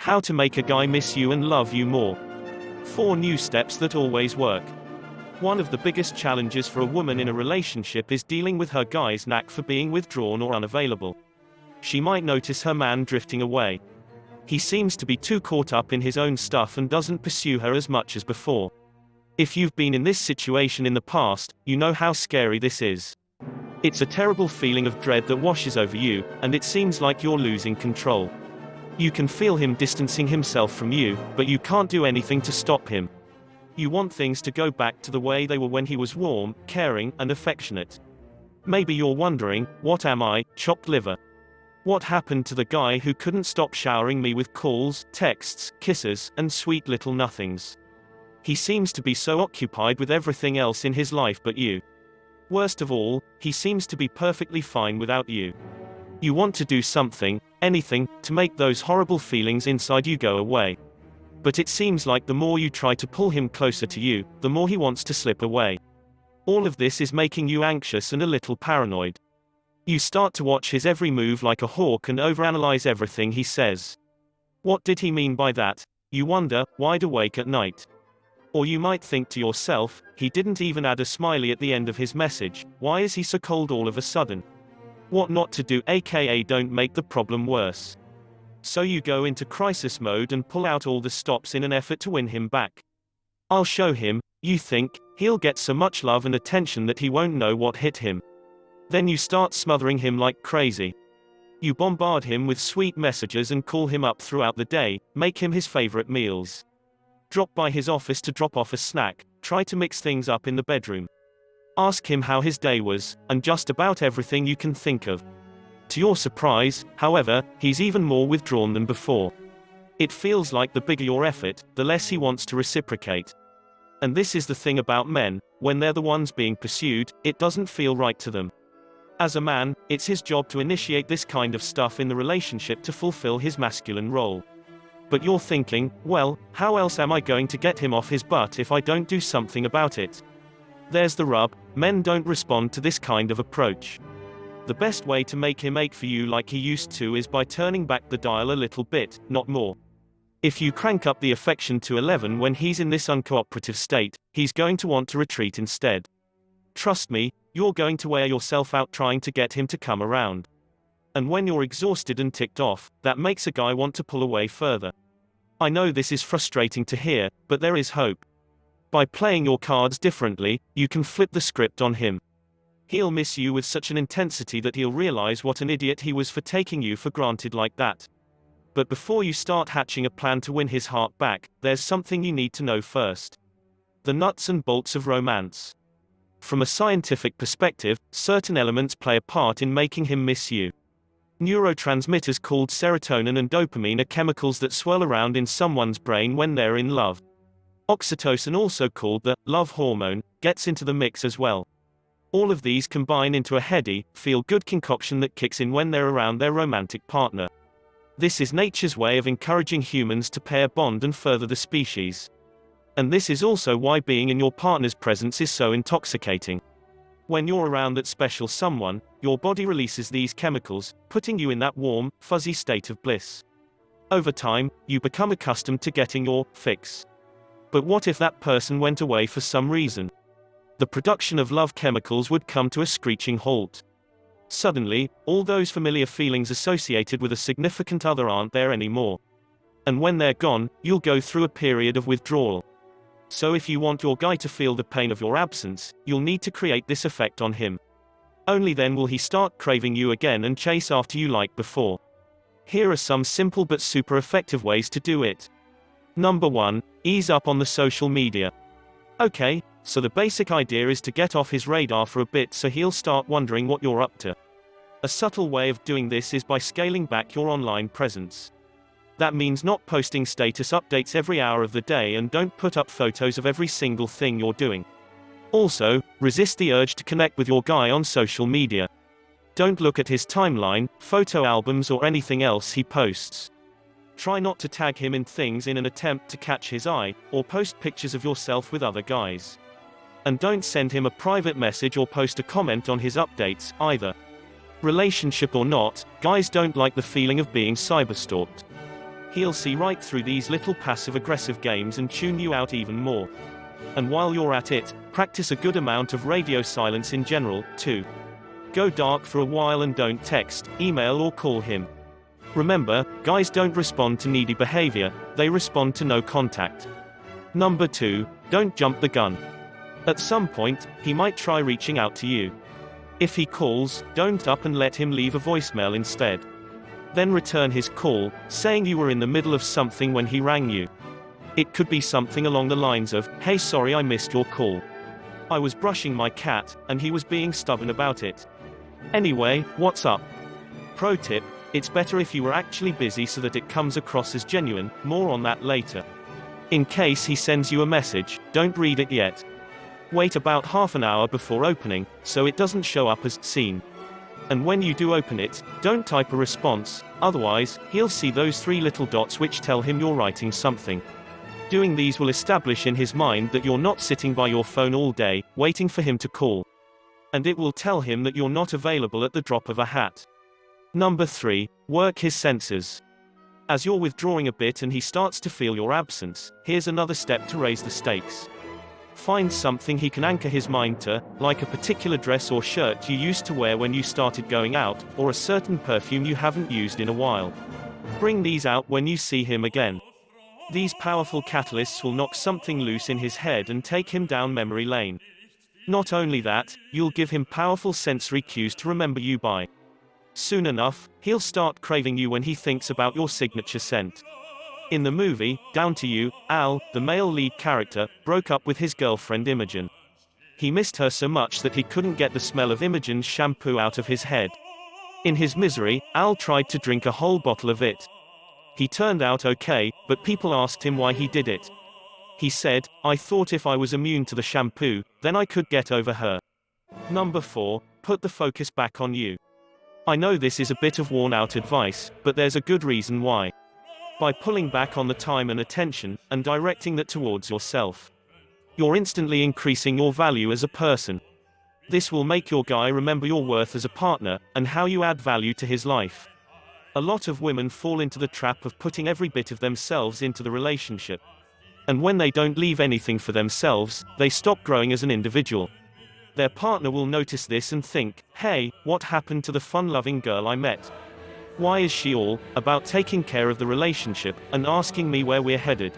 How to make a guy miss you and love you more. 4 new steps that always work. One of the biggest challenges for a woman in a relationship is dealing with her guy's knack for being withdrawn or unavailable. She might notice her man drifting away. He seems to be too caught up in his own stuff and doesn't pursue her as much as before. If you've been in this situation in the past, you know how scary this is. It's a terrible feeling of dread that washes over you, and it seems like you're losing control. You can feel him distancing himself from you, but you can't do anything to stop him. You want things to go back to the way they were when he was warm, caring, and affectionate. Maybe you're wondering, what am I, chopped liver? What happened to the guy who couldn't stop showering me with calls, texts, kisses, and sweet little nothings? He seems to be so occupied with everything else in his life but you. Worst of all, he seems to be perfectly fine without you. You want to do something, anything, to make those horrible feelings inside you go away. But it seems like the more you try to pull him closer to you, the more he wants to slip away. All of this is making you anxious and a little paranoid. You start to watch his every move like a hawk and overanalyze everything he says. What did he mean by that? You wonder, wide awake at night. Or you might think to yourself, he didn't even add a smiley at the end of his message, why is he so cold all of a sudden? What not to do, aka don't make the problem worse. So you go into crisis mode and pull out all the stops in an effort to win him back. I'll show him, you think, he'll get so much love and attention that he won't know what hit him. Then you start smothering him like crazy. You bombard him with sweet messages and call him up throughout the day, make him his favorite meals. Drop by his office to drop off a snack, try to mix things up in the bedroom. Ask him how his day was, and just about everything you can think of. To your surprise, however, he's even more withdrawn than before. It feels like the bigger your effort, the less he wants to reciprocate. And this is the thing about men, when they're the ones being pursued, it doesn't feel right to them. As a man, it's his job to initiate this kind of stuff in the relationship to fulfill his masculine role. But you're thinking, well, how else am I going to get him off his butt if I don't do something about it? There's the rub, men don't respond to this kind of approach. The best way to make him ache for you like he used to is by turning back the dial a little bit, not more. If you crank up the affection to 11 when he's in this uncooperative state, he's going to want to retreat instead. Trust me, you're going to wear yourself out trying to get him to come around. And when you're exhausted and ticked off, that makes a guy want to pull away further. I know this is frustrating to hear, but there is hope. By playing your cards differently, you can flip the script on him. He'll miss you with such an intensity that he'll realize what an idiot he was for taking you for granted like that. But before you start hatching a plan to win his heart back, there's something you need to know first. The nuts and bolts of romance. From a scientific perspective, certain elements play a part in making him miss you. Neurotransmitters called serotonin and dopamine are chemicals that swirl around in someone's brain when they're in love. Oxytocin, also called the love hormone, gets into the mix as well. All of these combine into a heady, feel-good concoction that kicks in when they're around their romantic partner. This is nature's way of encouraging humans to pair bond and further the species. And this is also why being in your partner's presence is so intoxicating. When you're around that special someone, your body releases these chemicals, putting you in that warm, fuzzy state of bliss. Over time, you become accustomed to getting your fix. But what if that person went away for some reason? The production of love chemicals would come to a screeching halt. Suddenly, all those familiar feelings associated with a significant other aren't there anymore. And when they're gone, you'll go through a period of withdrawal. So if you want your guy to feel the pain of your absence, you'll need to create this effect on him. Only then will he start craving you again and chase after you like before. Here are some simple but super effective ways to do it. Number 1, ease up on the social media. Okay, so the basic idea is to get off his radar for a bit so he'll start wondering what you're up to. A subtle way of doing this is by scaling back your online presence. That means not posting status updates every hour of the day and don't put up photos of every single thing you're doing. Also, resist the urge to connect with your guy on social media. Don't look at his timeline, photo albums or anything else he posts. Try not to tag him in things in an attempt to catch his eye, or post pictures of yourself with other guys. And don't send him a private message or post a comment on his updates, either. Relationship or not, guys don't like the feeling of being cyberstalked. He'll see right through these little passive-aggressive games and tune you out even more. And while you're at it, practice a good amount of radio silence in general, too. Go dark for a while and don't text, email or call him. Remember, guys don't respond to needy behavior, they respond to no contact. Number 2, don't jump the gun. At some point, he might try reaching out to you. If he calls, don't up and let him leave a voicemail instead. Then return his call, saying you were in the middle of something when he rang you. It could be something along the lines of, "Hey, sorry I missed your call. I was brushing my cat, and he was being stubborn about it. Anyway, what's up?" Pro tip, it's better if you were actually busy so that it comes across as genuine, more on that later. In case he sends you a message, don't read it yet. Wait about half an hour before opening, so it doesn't show up as seen. And when you do open it, don't type a response, otherwise, he'll see those 3 little dots which tell him you're writing something. Doing these will establish in his mind that you're not sitting by your phone all day, waiting for him to call. And it will tell him that you're not available at the drop of a hat. Number 3, work his senses. As you're withdrawing a bit and he starts to feel your absence, here's another step to raise the stakes. Find something he can anchor his mind to, like a particular dress or shirt you used to wear when you started going out, or a certain perfume you haven't used in a while. Bring these out when you see him again. These powerful catalysts will knock something loose in his head and take him down memory lane. Not only that, you'll give him powerful sensory cues to remember you by. Soon enough, he'll start craving you when he thinks about your signature scent. In the movie, Down to You, Al, the male lead character, broke up with his girlfriend Imogen. He missed her so much that he couldn't get the smell of Imogen's shampoo out of his head. In his misery, Al tried to drink a whole bottle of it. He turned out okay, but people asked him why he did it. He said, "I thought if I was immune to the shampoo, then I could get over her." Number 4, put the focus back on you. I know this is a bit of worn-out advice, but there's a good reason why. By pulling back on the time and attention, and directing that towards yourself, you're instantly increasing your value as a person. This will make your guy remember your worth as a partner, and how you add value to his life. A lot of women fall into the trap of putting every bit of themselves into the relationship. And when they don't leave anything for themselves, they stop growing as an individual. Their partner will notice this and think, "Hey, what happened to the fun-loving girl I met? Why is she all about taking care of the relationship, and asking me where we're headed?"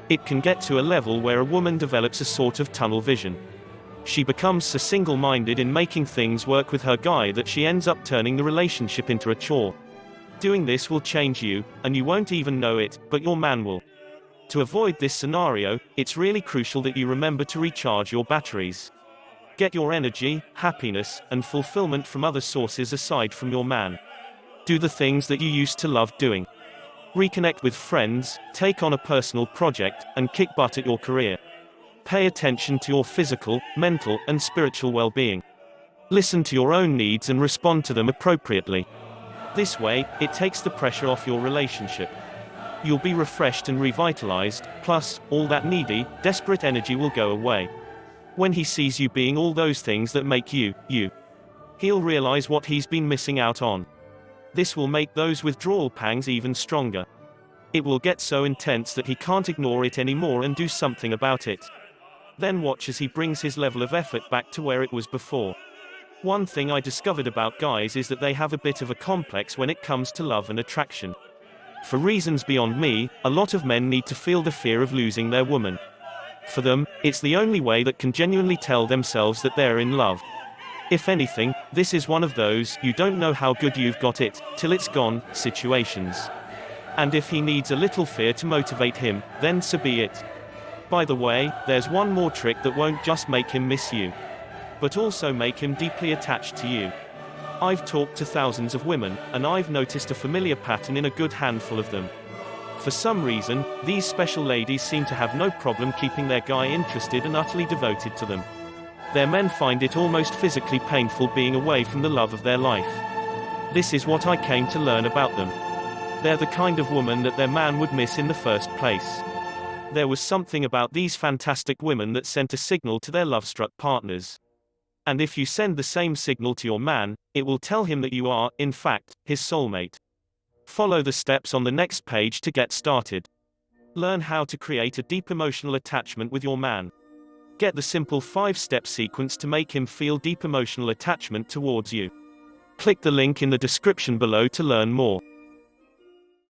It can get to a level where a woman develops a sort of tunnel vision. She becomes so single-minded in making things work with her guy that she ends up turning the relationship into a chore. Doing this will change you, and you won't even know it, but your man will. To avoid this scenario, it's really crucial that you remember to recharge your batteries. Get your energy, happiness, and fulfillment from other sources aside from your man. Do the things that you used to love doing. Reconnect with friends, take on a personal project, and kick butt at your career. Pay attention to your physical, mental, and spiritual well-being. Listen to your own needs and respond to them appropriately. This way, it takes the pressure off your relationship. You'll be refreshed and revitalized, plus, all that needy, desperate energy will go away. When he sees you being all those things that make you, you, he'll realize what he's been missing out on. This will make those withdrawal pangs even stronger. It will get so intense that he can't ignore it anymore and do something about it. Then watch as he brings his level of effort back to where it was before. One thing I discovered about guys is that they have a bit of a complex when it comes to love and attraction. For reasons beyond me, a lot of men need to feel the fear of losing their woman. For them, it's the only way that can genuinely tell themselves that they're in love. If anything, this is one of those, you don't know how good you've got it, till it's gone, situations. And if he needs a little fear to motivate him, then so be it. By the way, there's one more trick that won't just make him miss you, but also make him deeply attached to you. I've talked to thousands of women, and I've noticed a familiar pattern in a good handful of them. For some reason, these special ladies seem to have no problem keeping their guy interested and utterly devoted to them. Their men find it almost physically painful being away from the love of their life. This is what I came to learn about them. They're the kind of woman that their man would miss in the first place. There was something about these fantastic women that sent a signal to their love-struck partners. And if you send the same signal to your man, it will tell him that you are, in fact, his soulmate. Follow the steps on the next page to get started. Learn how to create a deep emotional attachment with your man. Get the simple 5-step sequence to make him feel deep emotional attachment towards you. Click the link in the description below to learn more.